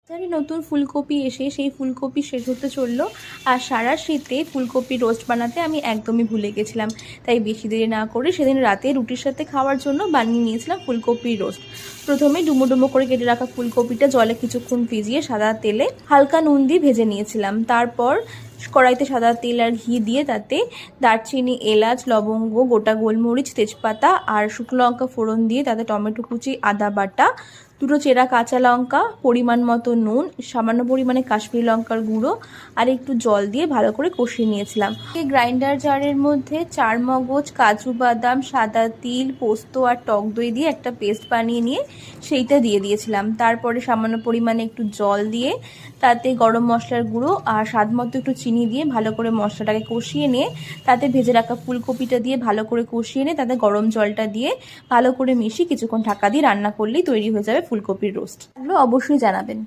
বাজারে নতুন ফুলকপি এসে সেই ফুলকপি শেষ হতে চললো। আর সারা শীতে ফুলকপি রোস্ট বানাতে আমি একদমই ভুলে গেছিলাম। তাই বেশি দেরি না করে সেদিন রাতে রুটির সাথে খাওয়ার জন্য বানিয়ে নিয়েছিলাম ফুলকপির রোস্ট। প্রথমে ডুমো ডুমো করে কেটে রাখা ফুলকপিটা জলে কিছুক্ষণ ভিজিয়ে সাদা তেলে হালকা নুন দিয়ে ভেজে নিয়েছিলাম। তারপর কড়াইতে সাদা তেল আর ঘি দিয়ে তাতে দারচিনি, এলাচ, লবঙ্গ, গোটা গোলমরিচ, তেজপাতা আর শুকনো লঙ্কা ফোড়ন দিয়ে তাতে টমেটো কুচি, আদা বাটা, দুটো চেরা কাঁচা লঙ্কা, পরিমাণ মতো নুন, সামান্য পরিমাণে কাশ্মীরি লঙ্কার গুঁড়ো আর একটু জল দিয়ে ভালো করে কষিয়ে নিয়েছিলাম। এই গ্রাইন্ডার জারের মধ্যে চারমগজ, কাজু বাদাম, সাদা তিল, পোস্ত আর টক দই দিয়ে একটা পেস্ট বানিয়ে নিয়ে সেইটা দিয়ে দিয়েছিলাম। তারপরে সামান্য পরিমাণে একটু জল দিয়ে তাতে গরম মশলার গুঁড়ো আর স্বাদ মতো একটু চিনি দিয়ে ভালো করে মশলাটাকে কষিয়ে নিয়ে তাতে ভেজে রাখা ফুলকপিটা দিয়ে ভালো করে কষিয়ে নিয়ে তাতে গরম জলটা দিয়ে ভালো করে মিশিয়ে কিছুক্ষণ ঢাকা দিয়ে রান্না করলেই তৈরি হয়ে যাবে ফুলকপির রোস্ট। এগুলো অবশ্যই জানাবেন।